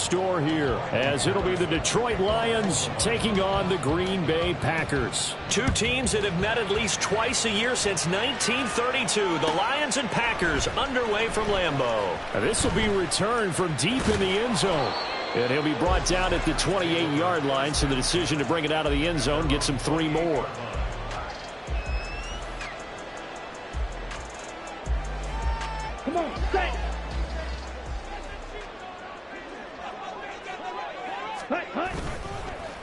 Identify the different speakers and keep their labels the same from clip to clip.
Speaker 1: store here, as it'll be the Detroit Lions taking on the Green Bay Packers.
Speaker 2: Two teams that have met at least twice a year since 1932. The Lions and Packers underway from Lambeau.
Speaker 1: This will be returned from deep in the end zone. And he'll be brought down at the 28-yard line, so the decision to bring it out of the end zone gets him 3 more.
Speaker 3: Come on, stay.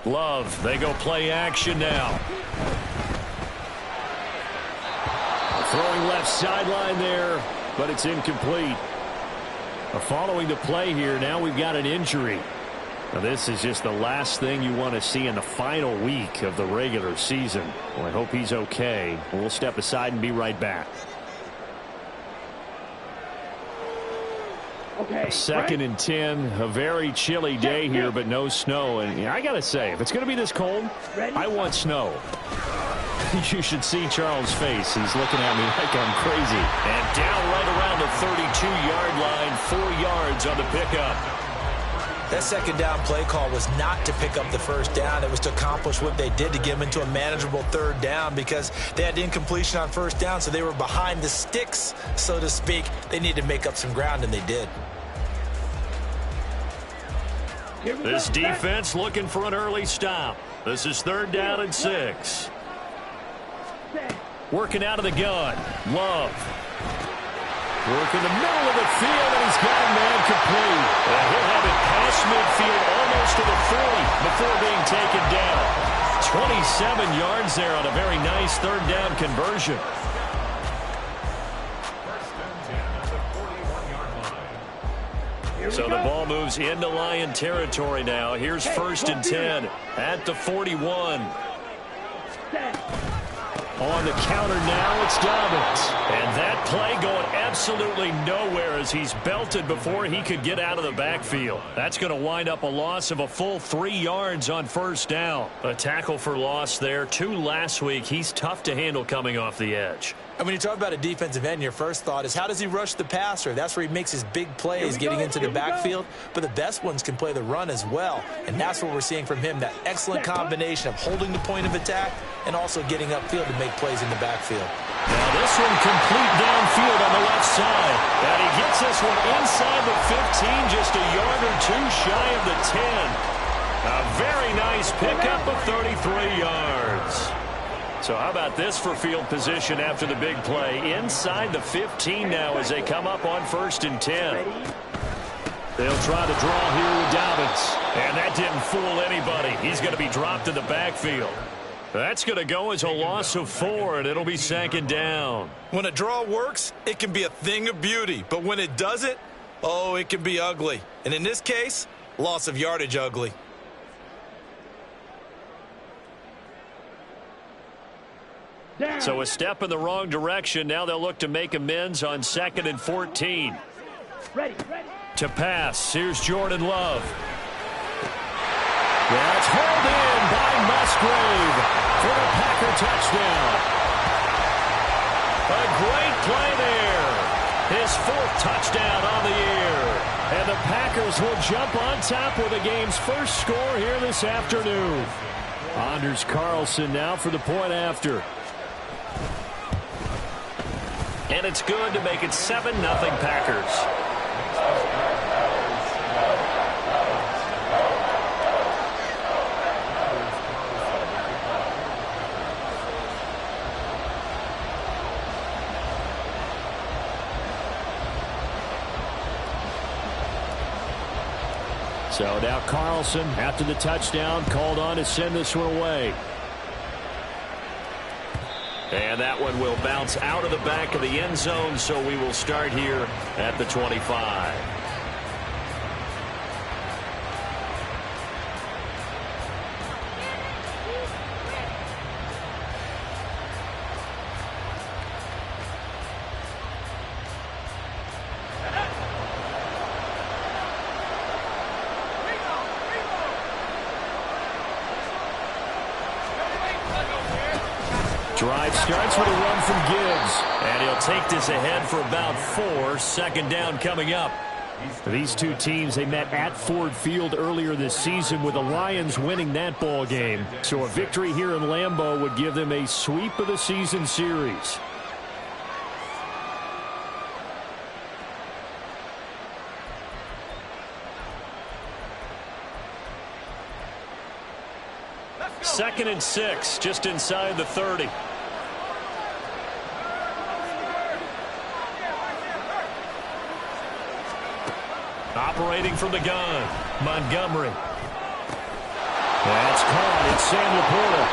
Speaker 1: Love, they go play action now. Throwing left sideline there, but it's incomplete. Following the play here, now we've got an injury. Now this is just the last thing you want to see in the final week of the regular season. Well, I hope he's okay. We'll step aside and be right back.
Speaker 3: Okay,
Speaker 1: Second and 10, a very chilly day here, but no snow. And I got to say, if it's going to be this cold, I want snow. You should see Charles' face. He's looking at me like I'm crazy.
Speaker 2: And down right around the 32-yard line, 4 yards on the pickup.
Speaker 4: That second down play call was not to pick up the first down. It was to accomplish what they did, to get them into a manageable third down, because they had incompletion on first down, so they were behind the sticks, so to speak. They needed to make up some ground, and they did.
Speaker 2: This defense looking for an early stop. This is 3rd down and 6.
Speaker 1: Working out of the gun. Love. Working the middle of the field, and he's got a man complete.
Speaker 2: And he'll have it past midfield almost to the 40 before being taken down. 27 yards there on a very nice 3rd down conversion. So the ball moves into Lion territory now. Here's 1st and 10 at the 41.
Speaker 1: On the counter now, it's Dobbins.
Speaker 2: And that play going absolutely nowhere as he's belted before he could get out of the backfield. That's going to wind up a loss of a full 3 yards on 1st down. A tackle for loss there. 2 last week. He's tough to handle coming off the edge.
Speaker 4: And when you talk about a defensive end, your first thought is, how does he rush the passer? That's where he makes his big plays, getting into the backfield. But the best ones can play the run as well. And that's what we're seeing from him, that excellent combination of holding the point of attack and also getting upfield to make plays in the backfield.
Speaker 2: Now this one complete downfield on the left side. And he gets this one inside the 15, just a yard or 2 shy of the 10. A very nice pickup of 33 yards. So how about this for field position after the big play? Inside the 15 now as they come up on 1st and 10. They'll try to draw here with Dobbins. And that didn't fool anybody. He's going to be dropped in the backfield. That's going to go as a loss of 4, and it'll be 2nd down.
Speaker 4: When a draw works, it can be a thing of beauty. But when it doesn't, oh, it can be ugly. And in this case, loss of yardage ugly.
Speaker 2: So a step in the wrong direction. Now they'll look to make amends on 2nd and 14. To pass, here's Jordan Love. That's hauled in by Musgrave for the Packer touchdown. A great play there. His 4th touchdown on the year. And the Packers will jump on top with the game's first score here this afternoon.
Speaker 1: Anders Carlson now for the point after.
Speaker 2: And it's good to make it 7-0 Packers.
Speaker 1: So now Carlson, after the touchdown, called on to send this one away.
Speaker 2: And that one will bounce out of the back of the end zone, so we will start here at the 25.
Speaker 1: Drive starts with a run from Gibbs.
Speaker 2: And he'll take this ahead for about 4. 2nd down coming up.
Speaker 1: These two teams, they met at Ford Field earlier this season with the Lions winning that ball game. So a victory here in Lambeau would give them a sweep of the season series.
Speaker 2: Second and 6, just inside the 30. Operating from the gun, Montgomery. That's caught. It's Sam Laporta.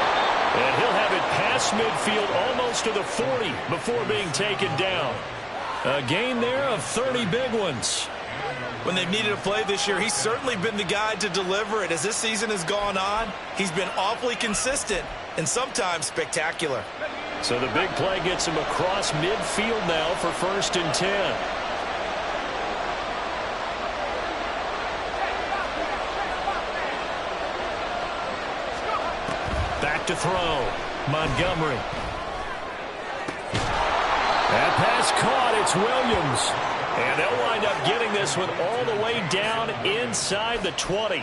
Speaker 2: And he'll have it past midfield almost to the 40 before being taken down. A gain there of 30 big ones.
Speaker 4: When they've needed a play this year, he's certainly been the guy to deliver it. As this season has gone on, he's been awfully consistent and sometimes spectacular.
Speaker 2: So the big play gets him across midfield now for 1st and 10. Back to throw. Montgomery.
Speaker 1: That pass caught. It's Williams.
Speaker 2: And they'll wind up getting this one all the way down inside the 20.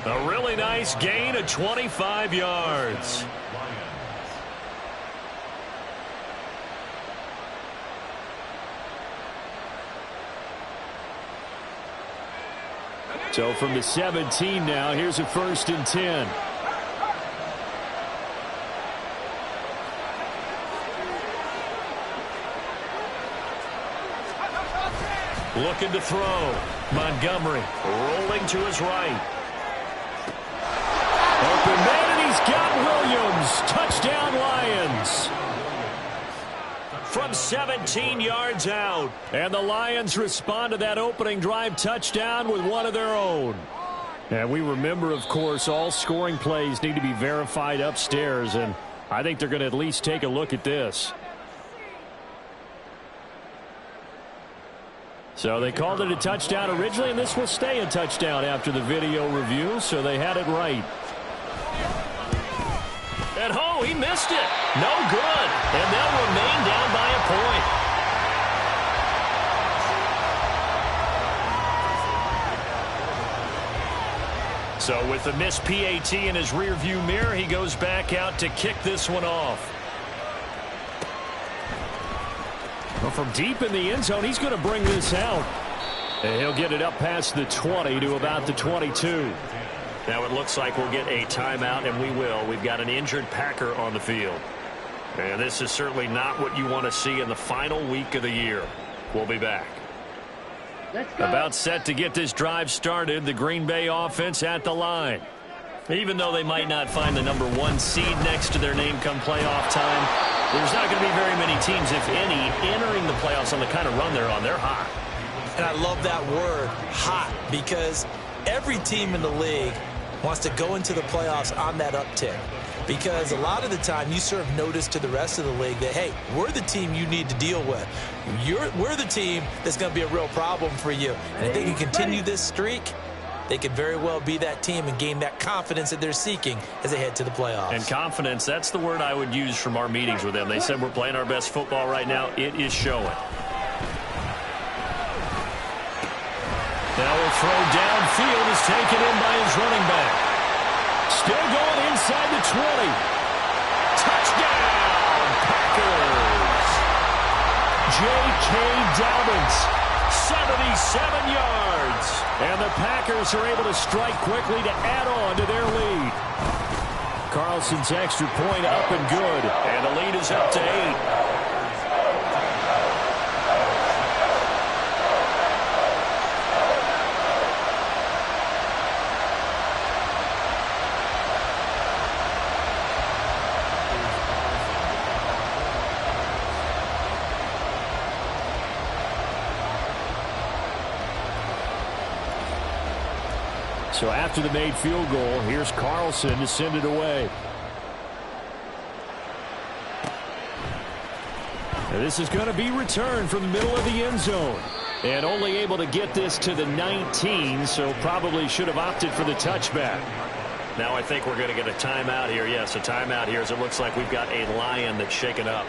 Speaker 2: A really nice gain of 25 yards.
Speaker 1: So from the 17 now, here's a 1st and 10.
Speaker 2: Looking to throw. Montgomery rolling to his right.
Speaker 1: Open man, and he's got Williams. Touchdown, Lions.
Speaker 2: From 17 yards out.
Speaker 1: And the Lions respond to that opening drive touchdown with one of their own. And we remember, of course, all scoring plays need to be verified upstairs, and I think they're going to at least take a look at this. So they called it a touchdown originally, and this will stay a touchdown after the video review, so they had it right.
Speaker 2: And oh, he missed it. No good. And they'll remain down by a point. So with the missed PAT in his rearview mirror, he goes back out to kick this one off.
Speaker 1: Well, from deep in the end zone, he's going to bring this out. And he'll get it up past the 20 to about the 22.
Speaker 2: Now it looks like we'll get a timeout, and we will. We've got an injured Packer on the field. And this is certainly not what you want to see in the final week of the year. We'll be back.
Speaker 1: About set to get this drive started, the Green Bay offense at the line.
Speaker 2: Even though they might not find the number 1 seed next to their name come playoff time, there's not going to be very many teams, if any, entering the playoffs on the kind of run they're on. They're hot.
Speaker 4: And I love that word, hot, because every team in the league wants to go into the playoffs on that uptick. Because a lot of the time you serve notice to the rest of the league that, hey, we're the team you need to deal with. We're the team that's going to be a real problem for you. And if they can continue this streak, they could very well be that team and gain that confidence that they're seeking as they head to the playoffs.
Speaker 2: And confidence, that's the word I would use from our meetings with them. They said we're playing our best football right now. It is showing.
Speaker 1: Now a throw downfield is taken in by his running back. Still going inside the 20. Touchdown, Packers. J.K. Dobbins, 77 yards. And the Packers are able to strike quickly to add on to their lead. Carlson's extra point up and good.
Speaker 2: And the lead is up to 8.
Speaker 1: So after the made field goal, here's Carlson to send it away. And this is going to be returned from the middle of the end zone. And only able to get this to the 19, so probably should have opted for the touchback.
Speaker 2: Now I think we're going to get a timeout here. Yes, a timeout here, as it looks like we've got a Lion that's shaken up.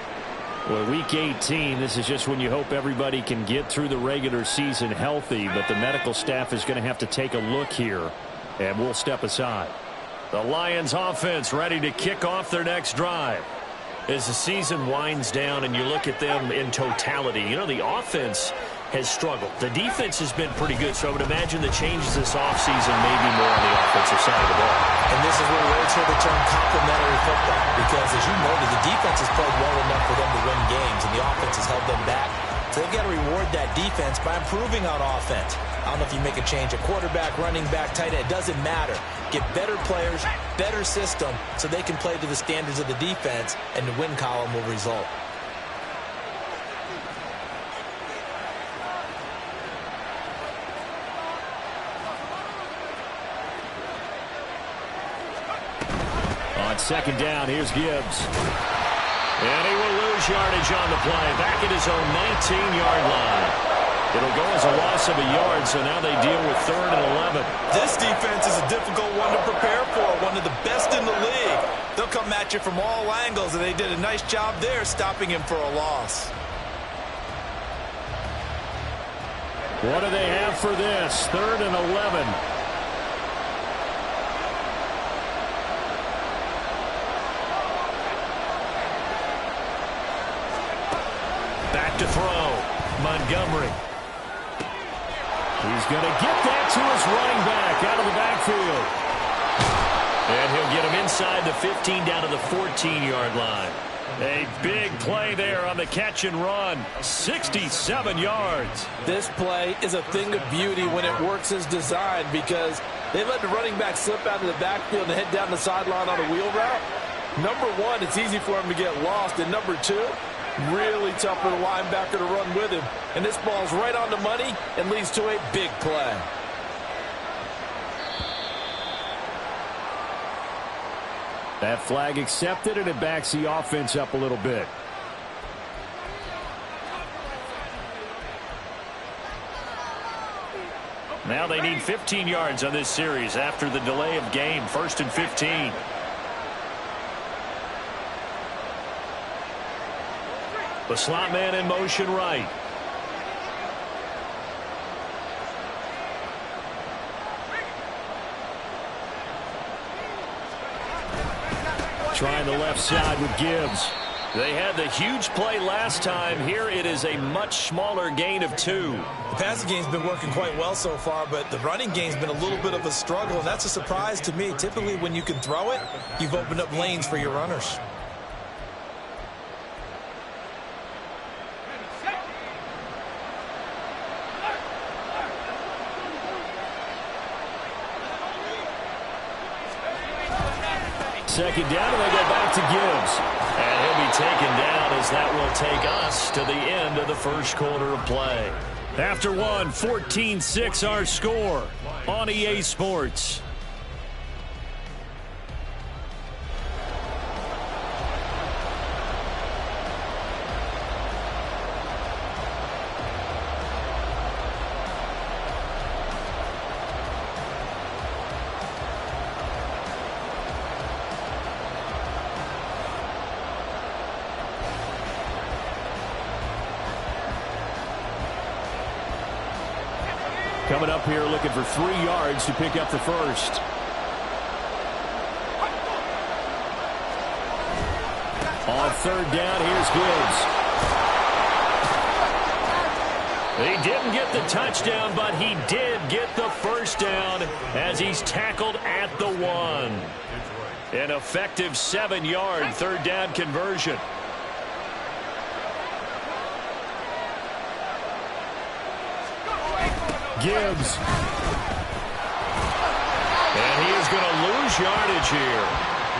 Speaker 1: Well, week 18, this is just when you hope everybody can get through the regular season healthy, but the medical staff is going to have to take a look here, and we'll step aside. The Lions offense ready to kick off their next drive. As the season winds down and you look at them in totality, you know, the offense has struggled. The defense has been pretty good, so I would imagine the changes this offseason may be more on the offensive side of the ball.
Speaker 4: And this is where we always hear the term complementary football, because as you noted, the defense has played well enough for them to win games, and the offense has held them back. So they've got to reward that defense by improving on offense. I don't know if you make a change, a quarterback, running back, tight end, it doesn't matter. Get better players, better system, so they can play to the standards of the defense, and the win column will result.
Speaker 1: On second down, here's Gibbs. And he will lose yardage on the play, back at his own 19-yard line. It'll go as a loss of a yard, so now they deal with 3rd and 11.
Speaker 4: This defense is a difficult one to prepare for, one of the best in the league. They'll come at you from all angles, and they did a nice job there stopping him for a loss.
Speaker 1: What do they have for this? 3rd and 11. Back to throw. Montgomery. He's going to get that to his running back out of the backfield. And he'll get him inside the 15 down to the 14-yard line. A big play there on the catch and run. 67 yards.
Speaker 5: This play is a thing of beauty when it works as designed, because they let the running back slip out of the backfield and head down the sideline on a wheel route. Number one, it's easy for him to get lost. And number two, really tough for the linebacker to run with him. And this ball's right on the money and leads to a big play.
Speaker 1: That flag accepted, and it backs the offense up a little bit. Now they need 15 yards on this series after the delay of game. 1st and 15. The slot man in motion right. Trying the left side with Gibbs.
Speaker 2: They had the huge play last time. Here it is a much smaller gain of 2.
Speaker 4: The passing game's been working quite well so far, but the running game's been a little bit of a struggle, and that's a surprise to me. Typically, when you can throw it, you've opened up lanes for your runners.
Speaker 1: Second down, and they go back to Gibbs.
Speaker 2: And he'll be taken down as that will take us to the end of the first quarter of play.
Speaker 1: After one, 14-6 our score on EA Sports. Coming up here looking for 3 yards to pick up the first. On 3rd down, here's Gibbs. He didn't get the touchdown, but he did get the first down as he's tackled at the 1. An effective 7-yard 3rd down conversion. Gibbs. And he is going to lose yardage here.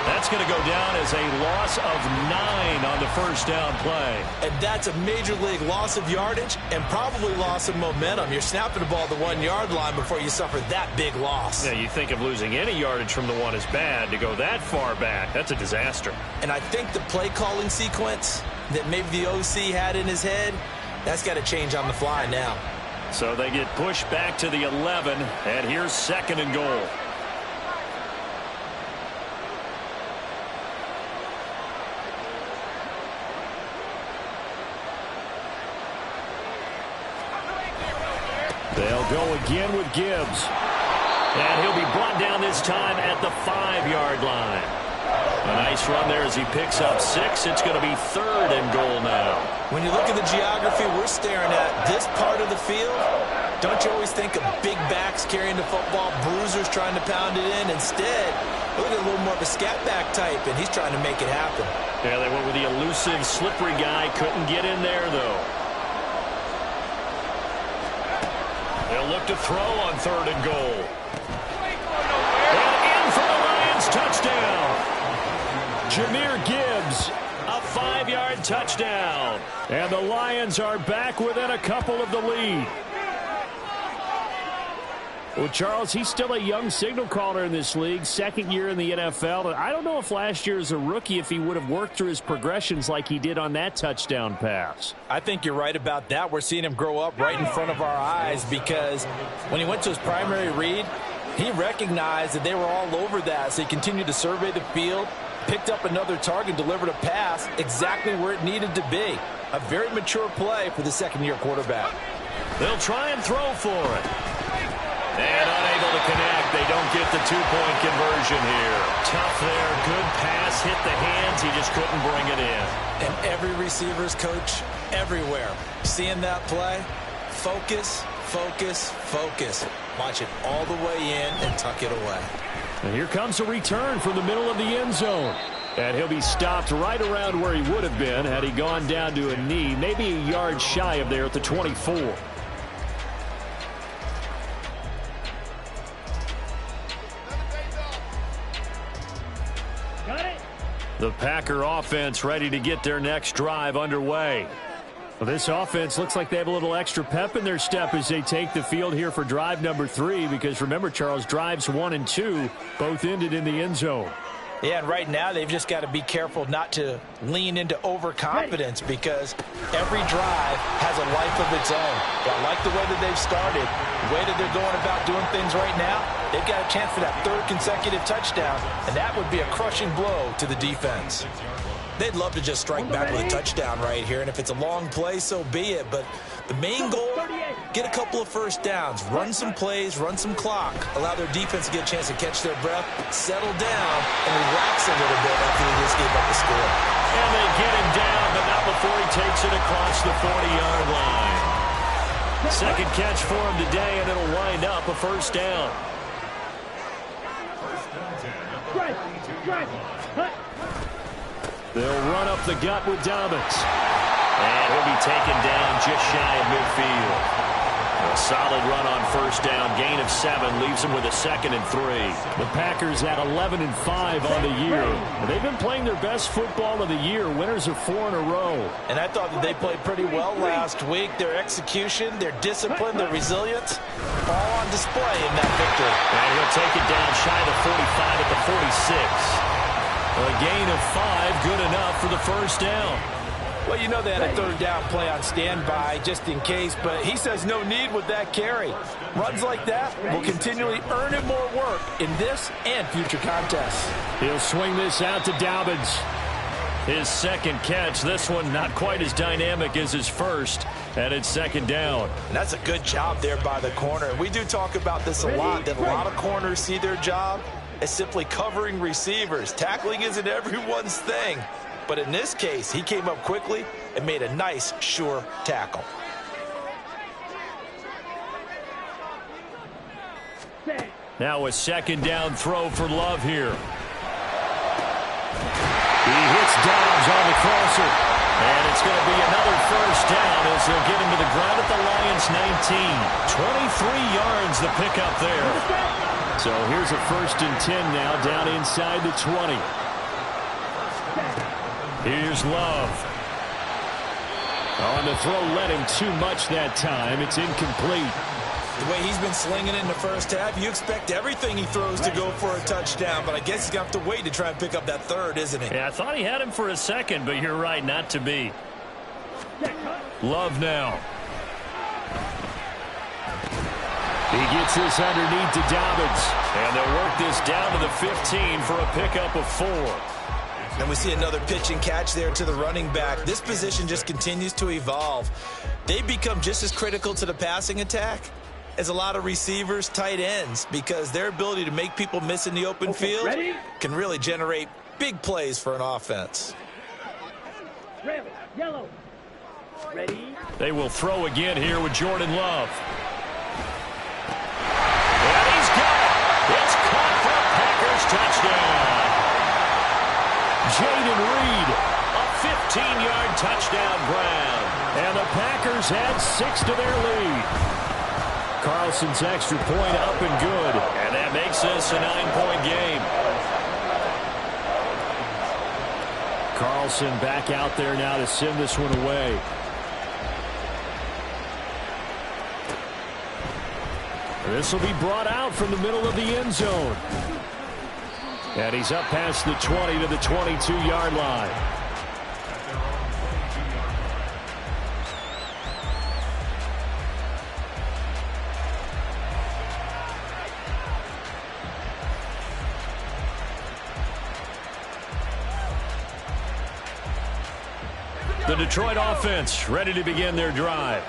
Speaker 1: That's going to go down as a loss of 9 on the first down play.
Speaker 4: And that's a major league loss of yardage and probably loss of momentum. You're snapping the ball to the 1-yard line before you suffer that big loss.
Speaker 2: Yeah, you think of losing any yardage from the 1 is bad. To go that far back, that's a disaster.
Speaker 4: And I think the play calling sequence that maybe the OC had in his head, that's got to change on the fly now.
Speaker 2: So they get pushed back to the 11, and here's 2nd and goal.
Speaker 1: again with Gibbs.
Speaker 2: And he'll be brought down this time at the 5-yard line. A nice run there as he picks up 6. It's going to be 3rd and goal now.
Speaker 4: When you look at the geography we're staring at, this part of the field, don't you always think of big backs carrying the football, bruisers trying to pound it in? Instead, look at a little more of a scat back type, and he's trying to make it happen.
Speaker 2: Yeah, they went with the elusive, slippery guy. Couldn't get in there, though. They'll look to throw on 3rd and goal. And in for the Lions touchdown.
Speaker 1: Jahmyr Gibbs, a 5-yard touchdown. And the Lions are back within a couple of the lead. Well, Charles, he's still a young signal caller in this league, 2nd year in the NFL. And I don't know if last year as a rookie, if he would have worked through his progressions like he did on that touchdown pass.
Speaker 4: I think you're right about that. We're seeing him grow up right in front of our eyes because when he went to his primary read, he recognized that they were all over that. So he continued to survey the field, picked up another target, delivered a pass exactly where it needed to be. A very mature play for the 2nd-year quarterback.
Speaker 2: They'll try and throw for it. And unable to connect. They don't get the 2-point conversion here. Tough there. Good pass. Hit the hands. He just couldn't bring it in.
Speaker 4: And every receiver's coach everywhere. Seeing that play, focus, focus, focus. Watch it all the way in and tuck it away.
Speaker 1: And here comes a return from the middle of the end zone. And he'll be stopped right around where he would have been had he gone down to a knee, maybe a yard shy of there at the 24. The Packer offense ready to get their next drive underway. Well, this offense looks like they have a little extra pep in their step as they take the field here for drive number 3 because remember, Charles, drives 1 and 2 both ended in the end zone.
Speaker 4: Yeah, and right now they've just got to be careful not to lean into overconfidence because every drive has a life of its own. But I like the way that they've started, the way that they're going about doing things right now. They've got a chance for that 3rd consecutive touchdown, and that would be a crushing blow to the defense. They'd love to just strike back with a touchdown right here, and if it's a long play, so be it. But the main goal, get a couple of first downs, run some plays, run some clock, allow their defense to get a chance to catch their breath, settle down, and relax a little bit after they just gave up the score.
Speaker 2: And they get him down, but not before he takes it across the 40-yard line. 2nd catch for him today, and it'll wind up a 1st down.
Speaker 1: They'll run up the gut with Dobbins.
Speaker 2: And he'll be taken down just shy of midfield. A solid run on 1st down. Gain of 7 leaves him with a 2nd and 3.
Speaker 1: The Packers at 11 and 5 on the year. They've been playing their best football of the year. Winners of 4 in a row.
Speaker 4: And I thought that they played pretty well last week. Their execution, their discipline, their resilience, all on display in that victory.
Speaker 2: And he'll take it down shy of the 45 at the 46.
Speaker 1: A gain of 5, good enough for the 1st down.
Speaker 5: Well, you know they had a 3rd down play on standby just in case, but he says no need with that carry. Runs like that will continually earn him more work in this and future contests.
Speaker 1: He'll swing this out to Dobbins.
Speaker 2: His 2nd catch, this one not quite as dynamic as his first, and it's 2nd down.
Speaker 4: And that's a good job there by the corner. We do talk about this a lot, that a lot of corners see their job as simply covering receivers. Tackling isn't everyone's thing. But in this case, he came up quickly and made a nice, sure tackle.
Speaker 1: Now a 2nd down throw for Love here. He hits Dobbs on the crosser.
Speaker 2: And it's going to be another 1st down as they'll get him to the ground at the Lions 19. 23 yards the pickup there.
Speaker 1: So here's a 1st and 10 now down inside the 20. Here's Love. On the throw, led him too much that time. It's incomplete.
Speaker 4: The way he's been slinging it in the first half, you expect everything he throws to go for a touchdown, but I guess he's going to have to wait to try and pick up that 3rd, isn't he?
Speaker 2: Yeah, I thought he had him for a 2nd, but you're right, not to be.
Speaker 1: Love now. He gets this underneath to Dobbins.
Speaker 2: And they'll work this down to the 15 for a pickup of 4.
Speaker 4: And we see another pitch and catch there to the running back. This position just continues to evolve. They become just as critical to the passing attack is a lot of receivers, tight ends, because their ability to make people miss in the open field can really generate big plays for an offense.
Speaker 3: Red, yellow. Ready?
Speaker 1: They will throw again here with Jordan Love. And he's got it. It's caught for a Packers touchdown. Jaden Reed, a 15-yard touchdown grab. And the Packers add 6 to their lead. Carlson's extra point up and good. And that makes this a 9-point game. Carlson back out there now to send this one away. This will be brought out from the middle of the end zone. And he's up past the 20 to the 22-yard line. The Detroit offense ready to begin their drive.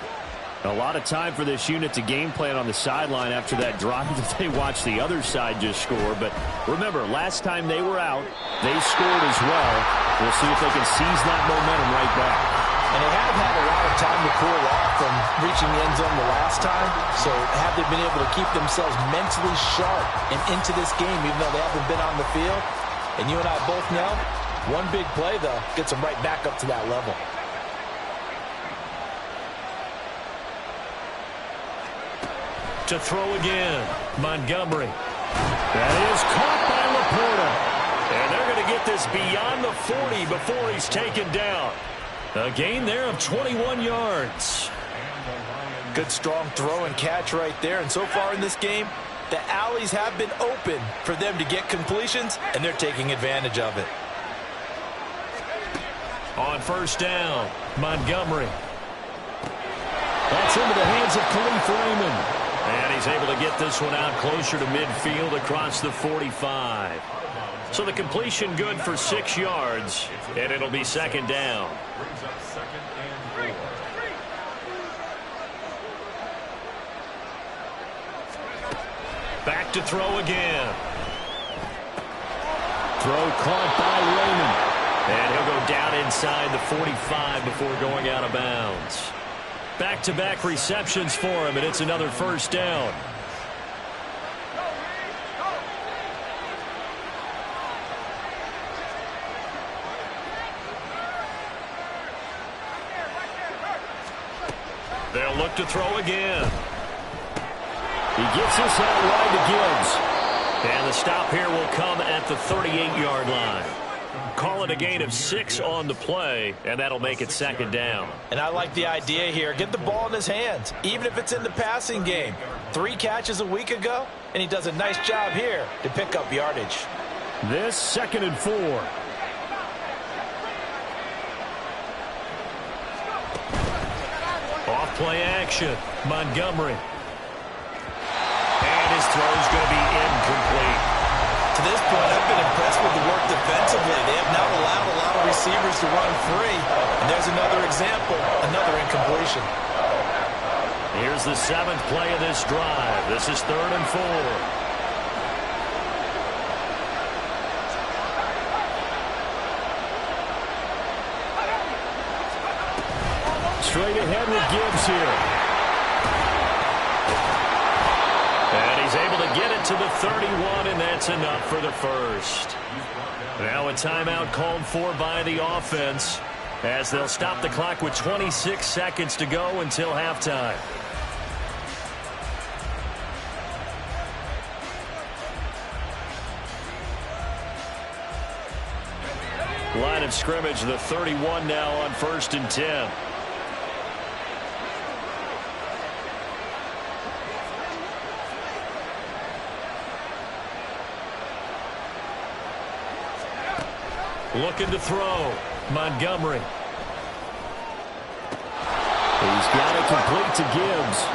Speaker 1: A lot of time for this unit to game plan on the sideline after that drive that they watched the other side just score. But remember, last time they were out, they scored as well. We'll see if they can seize that momentum right back.
Speaker 4: And they have had a lot of time to cool off from reaching the end zone the last time. So have they been able to keep themselves mentally sharp and into this game, even though they haven't been on the field? And you and I both know, one big play, though, gets them right back up to that level.
Speaker 1: To throw again, Montgomery. That is caught by Laporta. And they're going to get this beyond the 40 before he's taken down. A gain there of 21 yards.
Speaker 4: Good strong throw and catch right there. And so far in this game, the alleys have been open for them to get completions, and they're taking advantage of it.
Speaker 1: On first down, Montgomery. That's into the hands of Khalif Raymond. And he's able to get this one out closer to midfield across the 45. So the completion good for 6 yards, and it'll be second down. Back to throw again. Throw caught by Raymond. And he'll go down inside the 45 before going out of bounds. Back-to-back receptions for him, and it's another first down. They'll look to throw again. He gets this out wide to Gibbs. And the stop here will come at the 38-yard line. Call it a gain of 6 on the play, and that'll make it second down.
Speaker 4: And I like the idea here. Get the ball in his hands, even if it's in the passing game. 3 catches a week ago, and he does a nice job here to pick up yardage.
Speaker 1: This 2nd and 4. Off play action. Montgomery. And his throw's going to be incomplete.
Speaker 4: To this point, I've been impressed with the work defensively. They have not allowed a lot of receivers to run free. And there's another example, another incompletion.
Speaker 1: Here's the 7th play of this drive. This is 3rd and 4. Straight ahead with Gibbs here. And he's able to get it to the 31, and that's enough for the first. Now a timeout called for by the offense as they'll stop the clock with 26 seconds to go until halftime. Line of scrimmage, the 31 now on 1st and 10. Looking to throw. Montgomery. He's got it complete to Gibbs.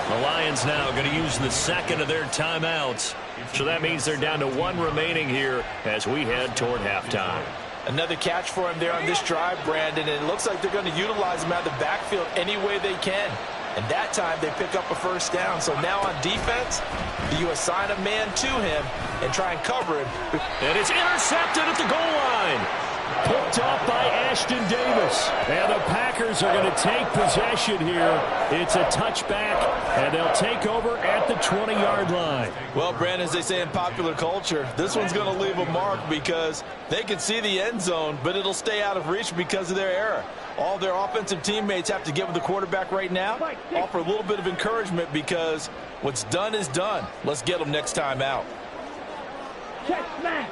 Speaker 1: The Lions now going to use the 2nd of their timeouts. So that means they're down to 1 remaining here as we head toward halftime.
Speaker 4: Another catch for him there on this drive, Brandon, and it looks like they're going to utilize him out of the backfield any way they can. And that time they pick up a first down. So now on defense, you assign a man to him and try and cover him.
Speaker 1: And it's intercepted at the goal line. Picked off by Ashton Davis. And the Packers are going to take possession here. It's a touchback, and they'll take over at the 20-yard line.
Speaker 5: Well, Brandon, as they say in popular culture, this one's going to leave a mark because they can see the end zone, but it'll stay out of reach because of their error. All their offensive teammates have to get with the quarterback right now, offer a little bit of encouragement because what's done is done. Let's get them next time out.
Speaker 3: Check, smash.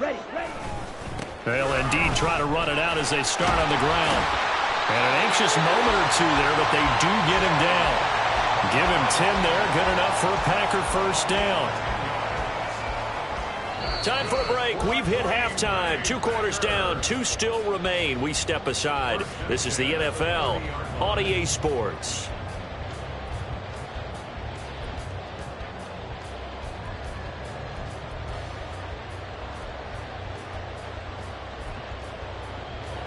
Speaker 3: Ready.
Speaker 1: They'll indeed try to run it out as they start on the ground. And an anxious moment or two there, but they do get him down. Give him 10 there, good enough for a Packer first down. Time for a break. We've hit halftime. 2 quarters down, 2 still remain. We step aside. This is the NFL on EA Sports.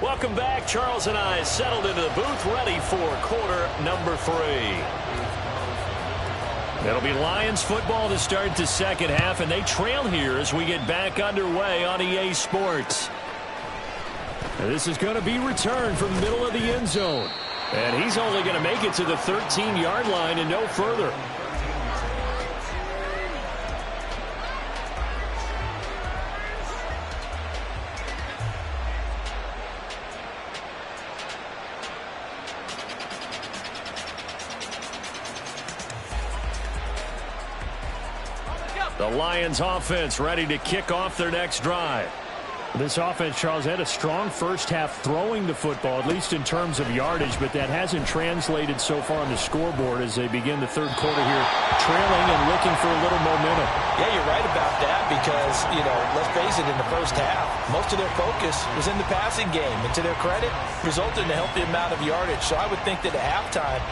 Speaker 1: Welcome back. Charles and I settled into the booth, ready for quarter number 3. It'll be Lions football to start the second half, and they trail here as we get back underway on EA Sports. And this is going to be returned from the middle of the end zone. And he's only going to make it to the 13-yard line and no further. The Lions offense ready to kick off their next drive. This offense, Charles, had a strong first half throwing the football, at least in terms of yardage, but that hasn't translated so far on the scoreboard as they begin the third quarter here, trailing and looking for a little momentum.
Speaker 4: Yeah, you're right about that because, let's face it, in the first half, most of their focus was in the passing game. And to their credit, resulted in a healthy amount of yardage. So I would think that at halftime,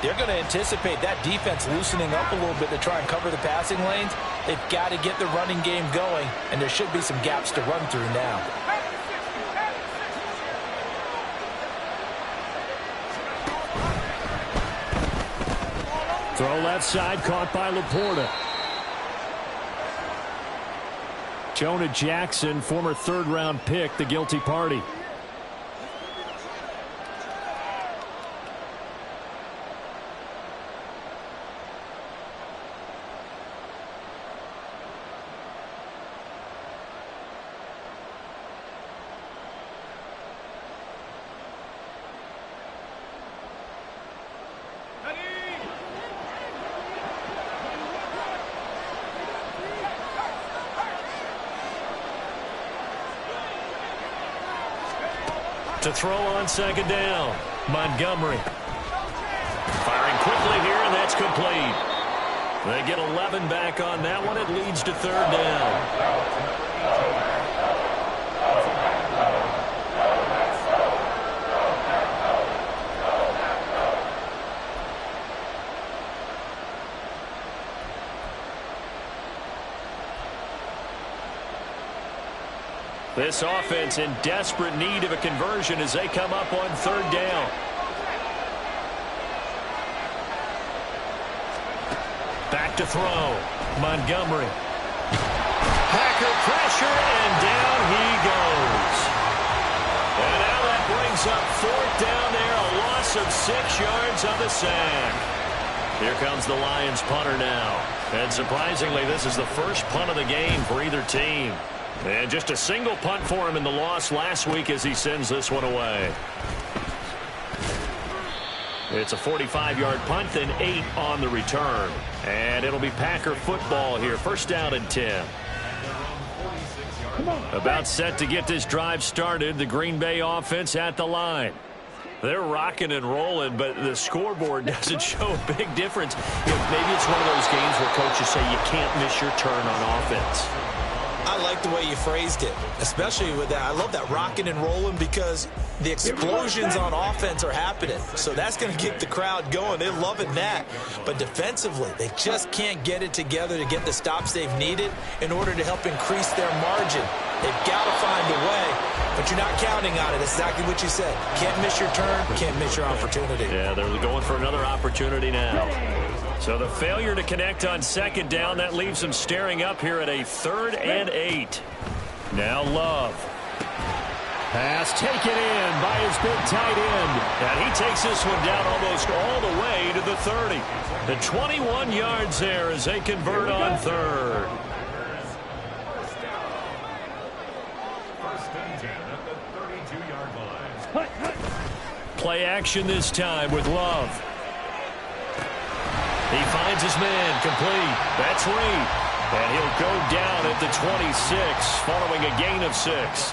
Speaker 4: they're going to anticipate that defense loosening up a little bit to try and cover the passing lanes. They've got to get the running game going, and there should be some gaps to run through now.
Speaker 1: Throw left side, caught by Laporta. Jonah Jackson, former third-round pick, the guilty party. To throw on second down, Montgomery. Firing quickly here, and that's complete. They get 11 back on that one. It leads to third down. This offense in desperate need of a conversion as they come up on third down. Back to throw. Montgomery. Packer pressure, and down he goes. And now that brings up fourth down there, a loss of 6 yards on the sack. Here comes the Lions punter now. And surprisingly, this is the first punt of the game for either team. And just a single punt for him in the loss last week as he sends this one away. It's a 45-yard punt, then 8 on the return. And it'll be Packer football here. First down and 10. About set to get this drive started. The Green Bay offense at the line. They're rocking and rolling, but the scoreboard doesn't show a big difference. Maybe it's one of those games where coaches say you can't miss your turn on offense.
Speaker 4: I like the way you phrased it, especially with that. I love that rocking and rolling because the explosions on offense are happening. So that's going to keep the crowd going. They're loving that. But defensively, they just can't get it together to get the stops they've needed in order to help increase their margin. They've got to find a way, but you're not counting on it. That's exactly what you said. Can't miss your turn, can't miss your opportunity.
Speaker 1: Yeah, they're going for another opportunity now. So the failure to connect on second down, that leaves them staring up here at a 3rd and 8. Now Love. Pass taken in by his big tight end. And he takes this one down almost all the way to the 30. The 21 yards there as they convert on 3rd. Play action this time with Love. He finds his man, complete. That's Reed. And he'll go down at the 26 following a gain of 6.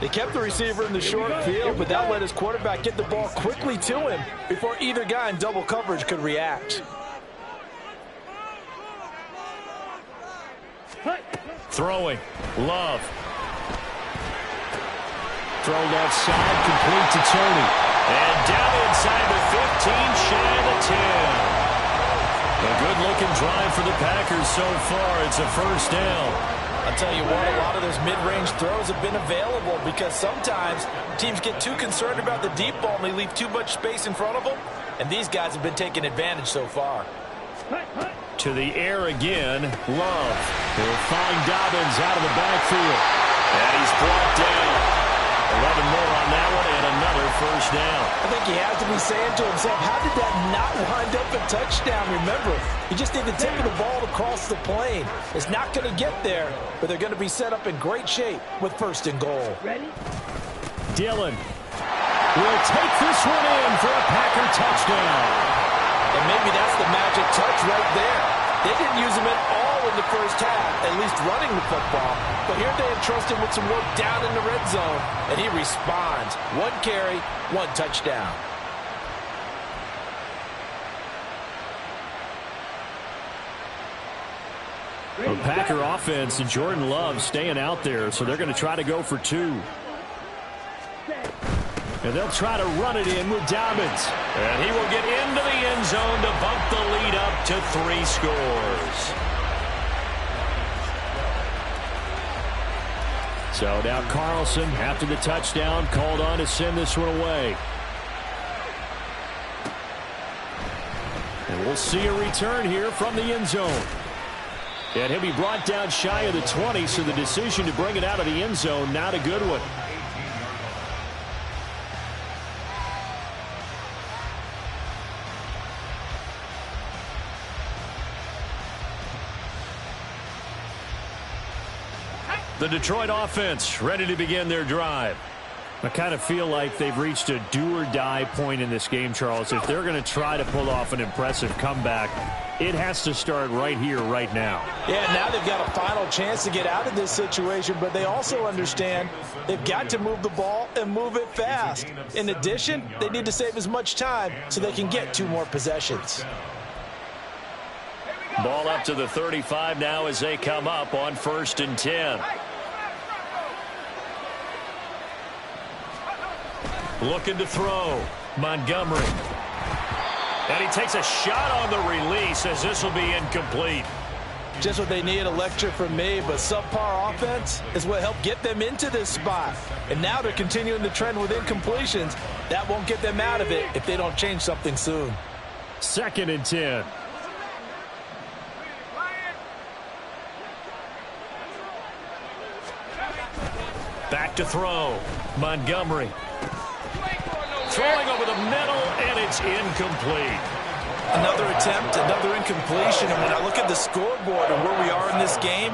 Speaker 5: They kept the receiver in the short field, but that let his quarterback get the ball quickly to him before either guy in double coverage could react.
Speaker 1: Throwing. Love. Throw left side, complete to Tony. And down inside the 15, shy of the 10. A good-looking drive for the Packers so far. It's a first down.
Speaker 4: I'll tell you what, a lot of those mid-range throws have been available because sometimes teams get too concerned about the deep ball and they leave too much space in front of them, and these guys have been taking advantage so far.
Speaker 1: To the air again, Love. He'll find Dobbins out of the backfield. And he's brought down. 11 more on that one and another first down.
Speaker 5: I think he has to be saying to himself, how did that not wind up a touchdown? Remember, you just need the tip of the ball across the plane. It's not going to get there, but they're going to be set up in great shape with 1st and goal.
Speaker 3: Ready?
Speaker 1: Dillon will take this one in for a Packer touchdown.
Speaker 5: And maybe that's the magic touch right there. They didn't use him at all in the first half, at least running the football. But here they entrust him with some work down in the red zone, and he responds. 1 carry, 1 touchdown.
Speaker 1: The Packer offense and Jordan Love staying out there, so they're going to try to go for 2. And they'll try to run it in with Dobbins. And he will get into the end zone to bump the lead up to 3 scores. So now Carlson, after the touchdown, called on to send this one away. And we'll see a return here from the end zone. And he'll be brought down shy of the 20, so the decision to bring it out of the end zone, not a good one. The Detroit offense ready to begin their drive. I kind of feel like they've reached a do-or-die point in this game, Charles. If they're going to try to pull off an impressive comeback, it has to start right here, right now.
Speaker 5: Yeah, now they've got a final chance to get out of this situation, but they also understand they've got to move the ball and move it fast. In addition, they need to save as much time so they can get 2 more possessions.
Speaker 1: Ball up to the 35 now as they come up on 1st and 10. Looking to throw. Montgomery. And he takes a shot on the release as this will be incomplete.
Speaker 5: Just what they need, a lecture from me, but subpar offense is what helped get them into this spot. And now they're continuing the trend with incompletions. That won't get them out of it if they don't change something soon.
Speaker 1: 2nd and 10. Back to throw. Montgomery. Throwing over the middle, and it's incomplete.
Speaker 4: Another attempt, another incompletion, and when I look at the scoreboard and where we are in this game,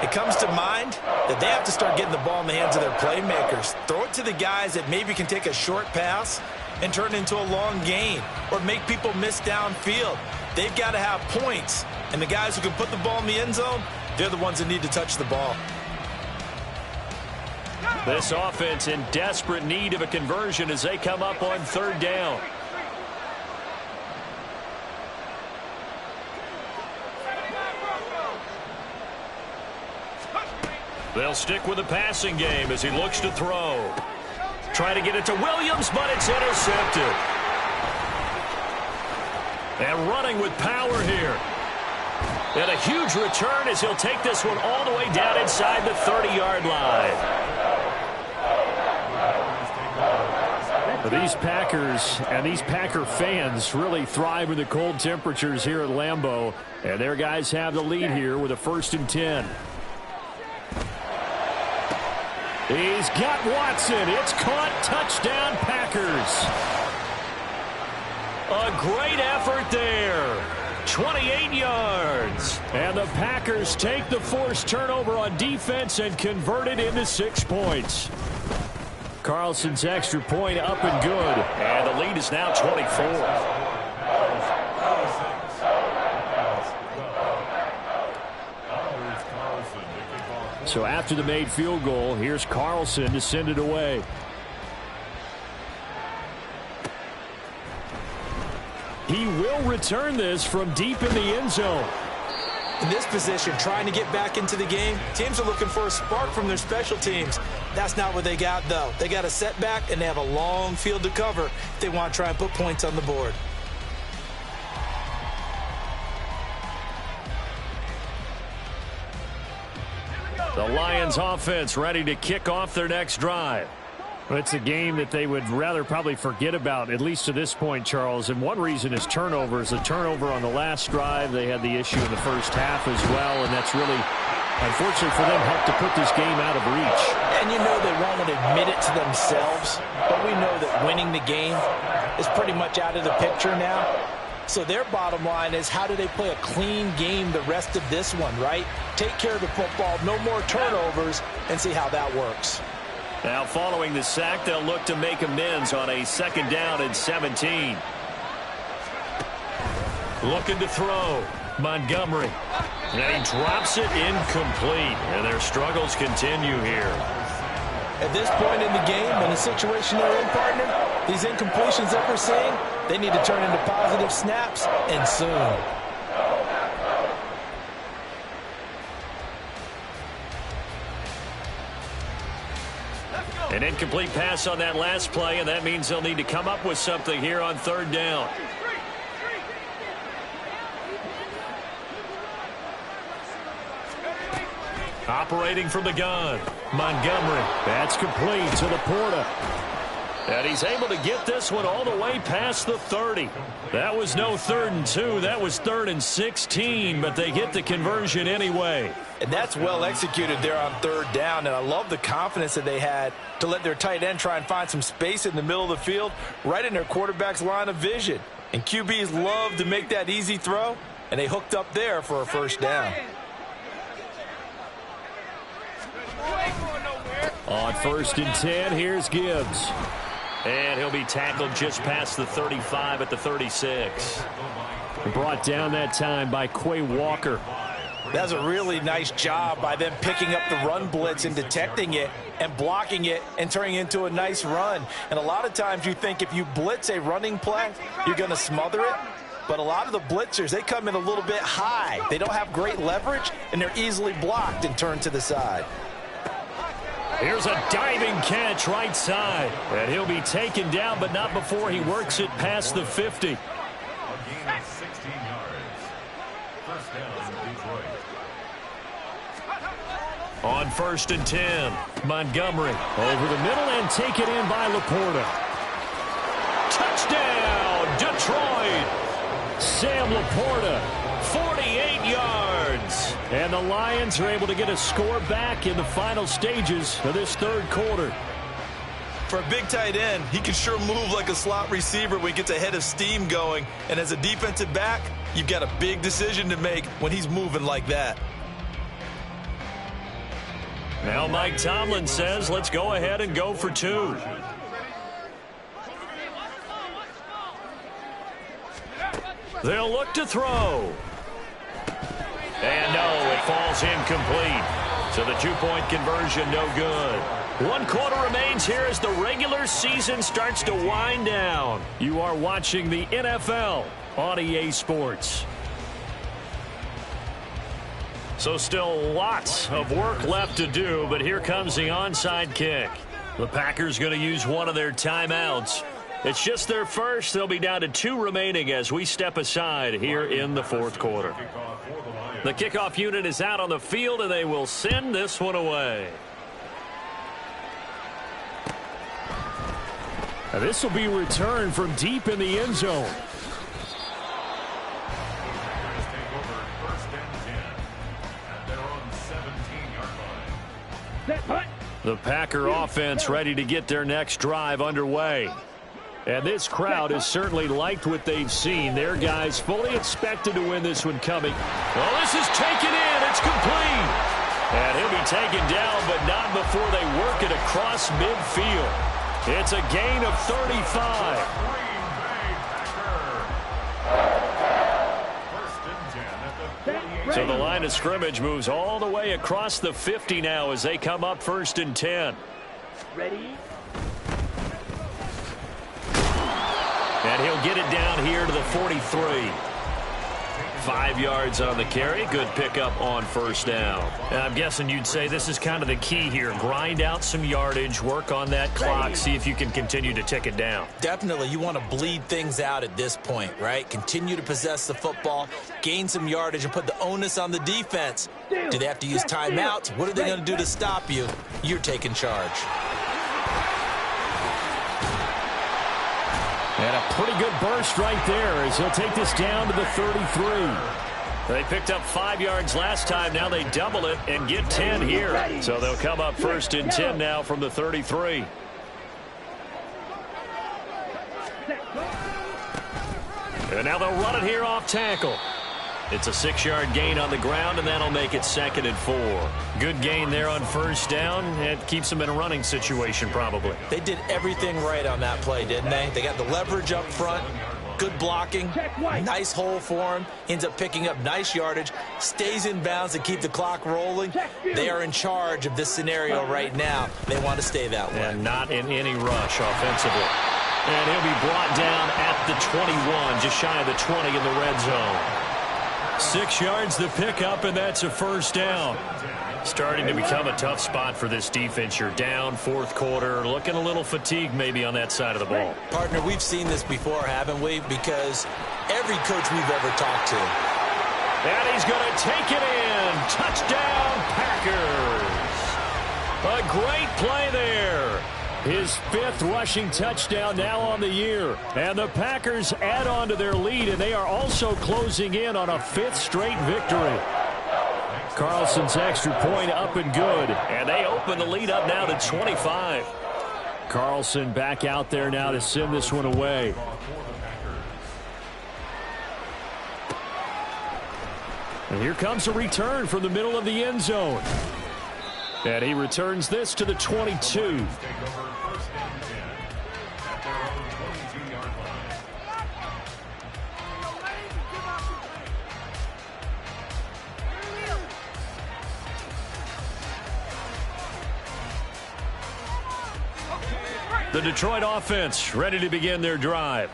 Speaker 4: it comes to mind that they have to start getting the ball in the hands of their playmakers. Throw it to the guys that maybe can take a short pass and turn it into a long gain or make people miss downfield. They've got to have points, and the guys who can put the ball in the end zone, they're the ones that need to touch the ball.
Speaker 1: This offense in desperate need of a conversion as they come up on 3rd down.
Speaker 2: They'll stick with the passing game as he looks to throw. Try to get it to Williams, but it's intercepted. And running with power here. And a huge return as he'll take this one all the way down inside the 30-yard line.
Speaker 1: These Packers and these Packer fans really thrive in the cold temperatures here at Lambeau. And their guys have the lead here with a 1st and 10. He's got Watson. It's caught. Touchdown, Packers.
Speaker 2: A great effort there. 28 yards.
Speaker 1: And the Packers take the forced turnover on defense and convert it into 6 points. Carlson's extra point up and good.
Speaker 2: And the lead is now 24.
Speaker 1: So after the made field goal, here's Carlson to send it away. He will return this from deep in the end zone.
Speaker 4: In this position, trying to get back into the game, teams are looking for a spark from their special teams. That's not what they got, though. They got a setback, and they have a long field to cover if they want to try and put points on the board.
Speaker 1: The Lions offense ready to kick off their next drive. It's a game that they would rather probably forget about, at least to this point, Charles. And one reason is turnovers. A turnover on the last drive. They had the issue in the first half as well, and that's really, unfortunately for them, helped to put this game out of reach.
Speaker 4: And you know they won't admit it to themselves, but we know that winning the game is pretty much out of the picture now. So their bottom line is, how do they play a clean game the rest of this one, right? Take care of the football, no more turnovers, and see how that works.
Speaker 2: Now following the sack, they'll look to make amends on a 2nd down and 17. Looking to throw. Montgomery. And he drops it incomplete. And their struggles continue here.
Speaker 4: At this point in the game, in the situation they're in, partner, these incompletions that we're seeing, they need to turn into positive snaps, and soon.
Speaker 2: An incomplete pass on that last play, and that means they'll need to come up with something here on 3rd down. Operating from the gun. Montgomery.
Speaker 1: That's complete to Laporta.
Speaker 2: And he's able to get this one all the way past the 30. That was no 3rd and 2. That was 3rd and 16, but they get the conversion anyway.
Speaker 4: And that's well executed there on 3rd down, and I love the confidence that they had to let their tight end try and find some space in the middle of the field, right in their quarterback's line of vision. And QBs love to make that easy throw, and they hooked up there for a 1st down.
Speaker 1: On 1st and 10, here's Gibbs.
Speaker 2: And he'll be tackled just past the 35 at the 36.
Speaker 1: Brought down that time by Quay Walker.
Speaker 4: That's a really nice job by them picking up the run blitz and detecting it and blocking it and turning it into a nice run. And a lot of times you think if you blitz a running play, you're going to smother it. But a lot of the blitzers, they come in a little bit high. They don't have great leverage, and they're easily blocked and turned to the side.
Speaker 1: Here's a diving catch right side. And he'll be taken down, but not before he works it past the 50.
Speaker 2: On 1st and 10, Montgomery.
Speaker 1: Over the middle and taken in by Laporta.
Speaker 2: Touchdown, Detroit.
Speaker 1: Sam Laporta.
Speaker 2: 48 yards.
Speaker 1: And the Lions are able to get a score back in the final stages of this 3rd quarter.
Speaker 5: For a big tight end, he can sure move like a slot receiver when he gets a head of steam going. And as a defensive back, you've got a big decision to make when he's moving like that.
Speaker 2: Now Mike Tomlin says, let's go ahead and go for 2. They'll look to throw. And no, it falls incomplete. So the 2-point conversion no good. 1 quarter remains here as the regular season starts to wind down.
Speaker 1: You are watching the NFL on EA Sports. So still lots of work left to do, but here comes the onside kick. The Packers going to use one of their timeouts. It's just their first. They'll be down to 2 remaining as we step aside here in the fourth quarter. The kickoff unit is out on the field, and they will send this one away. Now this will be returned from deep in the end zone. The Packer offense ready to get their next drive underway. And this crowd has certainly liked what they've seen. Their guys fully expected to win this one coming. Well, this is taken in. It's complete. And he'll be taken down, but not before they work it across midfield. It's a gain of 35. So the line of scrimmage moves all the way across the 50 now as they come up 1st and 10.
Speaker 3: Ready?
Speaker 1: And he'll get it down here to the 43. 5 yards on the carry. Good pickup on 1st down. And I'm guessing you'd say this is kind of the key here. Grind out some yardage, work on that clock, see if you can continue to tick it down.
Speaker 4: Definitely, you want to bleed things out at this point, right? Continue to possess the football, gain some yardage, and put the onus on the defense. Do they have to use timeouts? What are they going to do to stop you? You're taking charge.
Speaker 1: And a pretty good burst right there as he'll take this down to the 33. They picked up 5 yards last time. Now they double it and get 10 here. So they'll come up 1st and 10 now from the 33. And now they'll run it here off tackle. It's a 6-yard gain on the ground, and that'll make it 2nd and 4. Good gain there on 1st down. It keeps them in a running situation probably.
Speaker 4: They did everything right on that play, didn't they? They got the leverage up front, good blocking, nice hole for him, ends up picking up nice yardage, stays in bounds to keep the clock rolling. They are in charge of this scenario right now. They want to stay that way.
Speaker 1: And not in any rush offensively. And he'll be brought down at the 21, just shy of the 20 in the red zone. 6 yards the pickup, and that's a 1st down. Starting to become a tough spot for this defense. You're down 4th quarter, looking a little fatigued maybe on that side of the ball.
Speaker 4: Partner, we've seen this before, haven't we? Because every coach we've ever talked to.
Speaker 1: And he's going to take it in. Touchdown, Packers. A great play there. His 5th rushing touchdown now on the year. And the Packers add on to their lead, and they are also closing in on a 5th straight victory. Carlson's extra point up and good. And they open the lead up now to 25. Carlson back out there now to send this one away. And here comes a return from the middle of the end zone. And he returns this to the 22. The Detroit offense ready to begin their drive.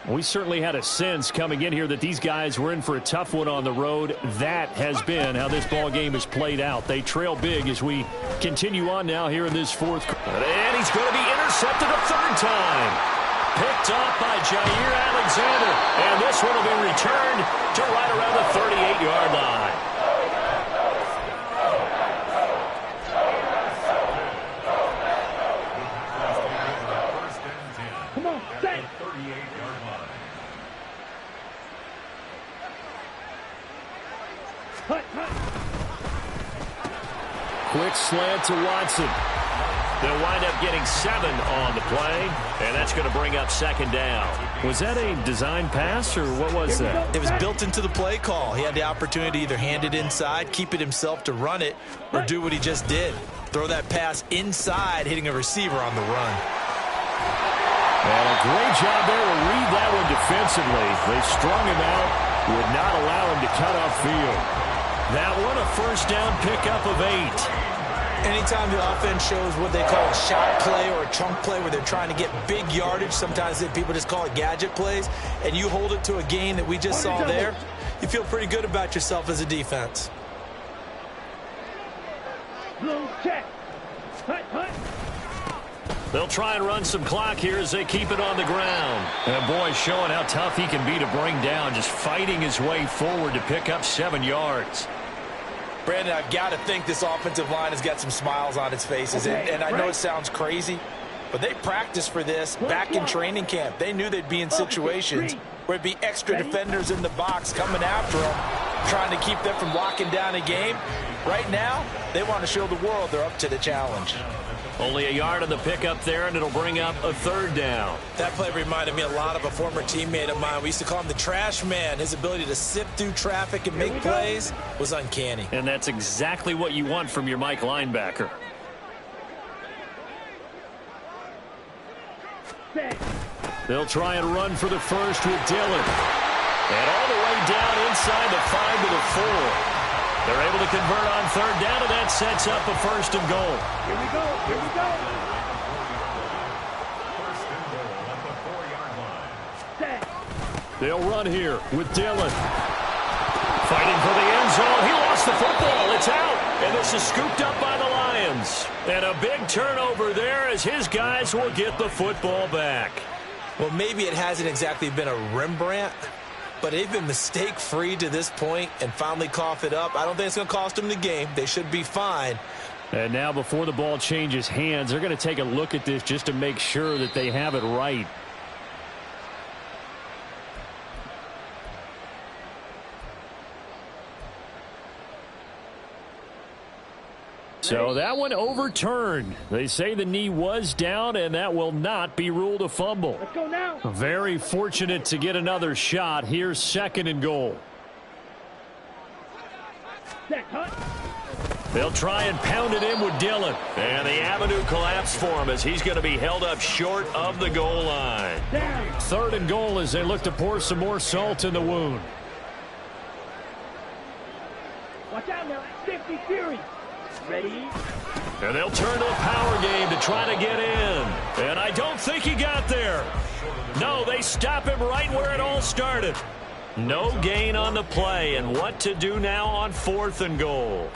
Speaker 1: We certainly had a sense coming in here that these guys were in for a tough one on the road. That has been how this ball game has played out. They trail big as we continue on now here in this 4th quarter. And he's going to be intercepted a 3rd time. Picked off by Jair Alexander. And this one will be returned to right around the 38-yard line. Quick slant to Watson. They'll wind up getting 7 on the play, and that's going to bring up 2nd down. Was that a design pass, or what was that?
Speaker 4: It was built into the play call. He had the opportunity to either hand it inside, keep it himself to run it, or do what he just did. Throw that pass inside, hitting a receiver on the run.
Speaker 1: And a great job there to read that one defensively. They strung him out, would not allow him to cut off field. That one a 1st down pickup of 8.
Speaker 4: Anytime the offense shows what they call a shot play or a chunk play where they're trying to get big yardage, sometimes people just call it gadget plays, and you hold it to a gain that we just saw there, you feel pretty good about yourself as a defense.
Speaker 3: Blue check. Hut, hut.
Speaker 1: They'll try and run some clock here as they keep it on the ground. And boy, showing how tough he can be to bring down, just fighting his way forward to pick up 7 yards.
Speaker 4: Brandon, I've got to think this offensive line has got some smiles on its faces. And I know it sounds crazy, but they practiced for this back in training camp. They knew they'd be in situations where it'd be extra defenders in the box coming after them, trying to keep them from locking down a game. Right now, they want to show the world they're up to the challenge.
Speaker 1: Only a yard on the pickup there, and it'll bring up a 3rd down.
Speaker 4: That play reminded me a lot of a former teammate of mine. We used to call him the trash man. His ability to sift through traffic and make plays was uncanny.
Speaker 1: And that's exactly what you want from your Mike linebacker. They'll try and run for the first with Dillon. And all the way down inside the 5 to the 4. They're able to convert on 3rd down, and that sets up a 1st and goal.
Speaker 3: Here we go. Here we go. Set.
Speaker 1: They'll run here with Dillon. Fighting for the end zone. He lost the football. It's out. And this is scooped up by the Lions. And a big turnover there as his guys will get the football back.
Speaker 4: Well, maybe it hasn't exactly been a Rembrandt, but they've been mistake-free to this point and finally cough it up. I don't think it's going to cost them the game. They should be fine.
Speaker 1: And now before the ball changes hands, they're going to take a look at this just to make sure that they have it right. So that one overturned. They say the knee was down, and that will not be ruled a fumble.
Speaker 3: Let's go now.
Speaker 1: Very fortunate to get another shot. Here's 2nd and goal.
Speaker 3: Set, hut.
Speaker 1: They'll try and pound it in with Dillon. And the avenue collapsed for him as he's going to be held up short of the goal line.
Speaker 3: Down.
Speaker 1: 3rd and goal as they look to pour some more salt in the wound.
Speaker 3: Watch out now. 50 Fury. Ready?
Speaker 1: And they'll turn to the power game to try to get in. And I don't think he got there. No, they stop him right where it all started. No gain on the play. And what to do now on 4th and goal.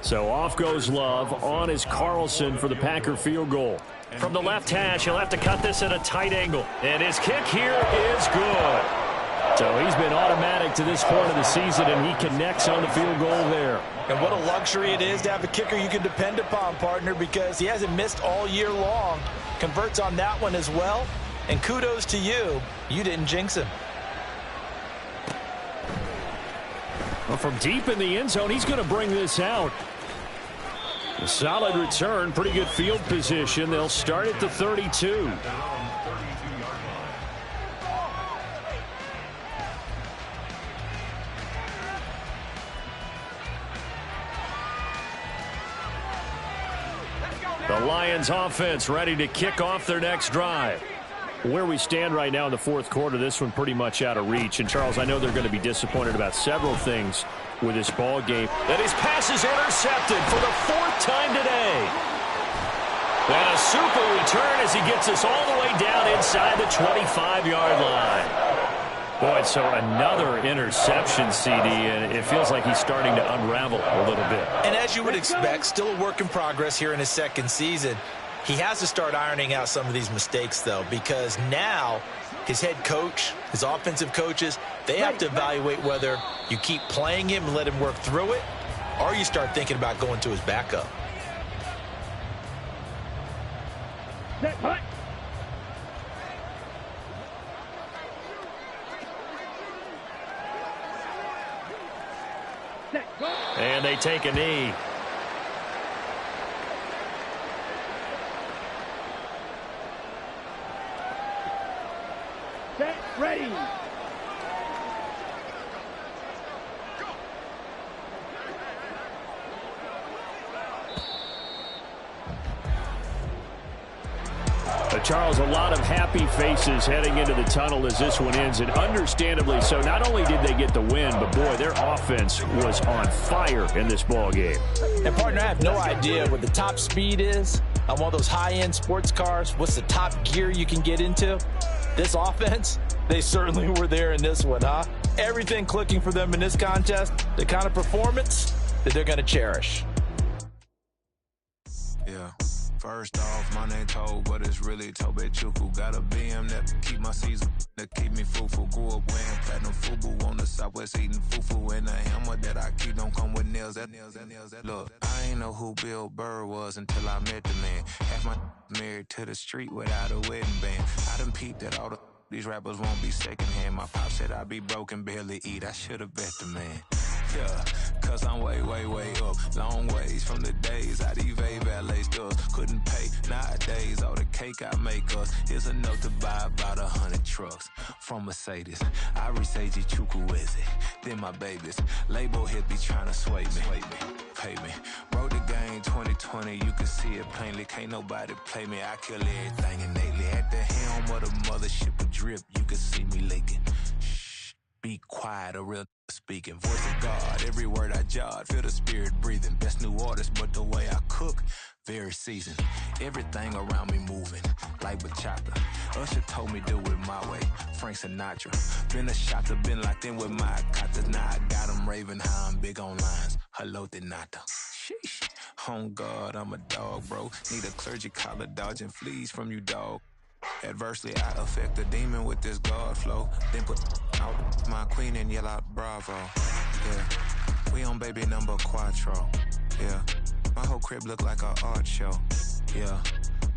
Speaker 1: So off goes Love. On is Carlson for the Packer field goal. From the left hash, he'll have to cut this at a tight angle. And his kick here is good. So he's been automatic to this point of the season, and he connects on the field goal there.
Speaker 4: And what a luxury it is to have a kicker you can depend upon, partner, because he hasn't missed all year long. Converts on that one as well. And kudos to you. You didn't jinx him.
Speaker 1: Well, from deep in the end zone, he's going to bring this out. A solid return, pretty good field position. They'll start at the 32. The Lions offense ready to kick off their next drive. Where we stand right now in the 4th quarter, this one pretty much out of reach. And, Charles, I know they're going to be disappointed about several things with this ball game. And his pass is intercepted for the 4th time today. And a super return as he gets us all the way down inside the 25-yard line. Boy, so another interception, CD, and it feels like he's starting to unravel a little bit.
Speaker 4: And as you would expect, still a work in progress here in his 2nd season. He has to start ironing out some of these mistakes, though, because now his head coach, his offensive coaches, they have to evaluate whether you keep playing him and let him work through it, or you start thinking about going to his backup.
Speaker 3: Set, hut. Set, go.
Speaker 1: And they take a knee.
Speaker 3: Set, ready.
Speaker 1: Charles, a lot of happy faces heading into the tunnel as this one ends, and understandably so. Not only did they get the win, but, boy, their offense was on fire in this ball game.
Speaker 4: And, partner, I have no idea what the top speed is on one of those high-end sports cars. What's the top gear you can get into?
Speaker 5: This offense, they certainly were there in this one, huh? Everything clicking for them in this contest, the kind of performance that they're going to cherish.
Speaker 6: Yeah. First off, my name Toad, but it's really Tobe Chuku. Got a BM that keep my season, that keep me fufu. Grew up wearing platinum fubu on the southwest eating fufu. And a hammer that I keep don't come with nails. Look, I ain't know who Bill Burr was until I met the man. Half my married to the street without a wedding band. I done peeped that all these rappers won't be secondhand. My pop said I'd be broken, barely eat. I should've bet the man. Yeah, cause I'm way, way, way up. Long ways from the days I evade valet stores. Couldn't pay nowadays. All the cake I make us is enough to buy about 100 trucks. From Mercedes, I research Chukwueze. Then my babies, label hit be trying to sway me. Pay me. Wrote the game 2020, you can see it plainly. Can't nobody play me. I kill everything innately. At the helm of the mothership of drip, you can see me leaking. Shh, be quiet, a real speaking. Voice of God, every word I jot. Feel the spirit breathing. Best new artist, but the way I cook, very seasoned. Everything around me moving, like bachata. Usher told me do it my way. Frank Sinatra. Been a shotter, been locked in with my katas. Now I got them raving how I'm big on lines. Hello, Denata. Sheesh. On God, I'm a dog, bro. Need a clergy collar, dodging fleas from you, dog. Adversely, I affect the demon with this God flow. Then put out my queen and yell out bravo. Yeah, we on baby number quattro. Yeah, my whole crib look like a art show. Yeah,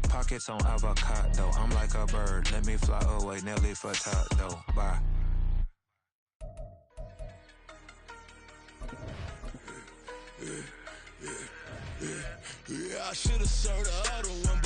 Speaker 6: pockets on avocado. I'm like a bird. Let me fly away. Nelly Furtado. Bye. Yeah, I should've served the other one.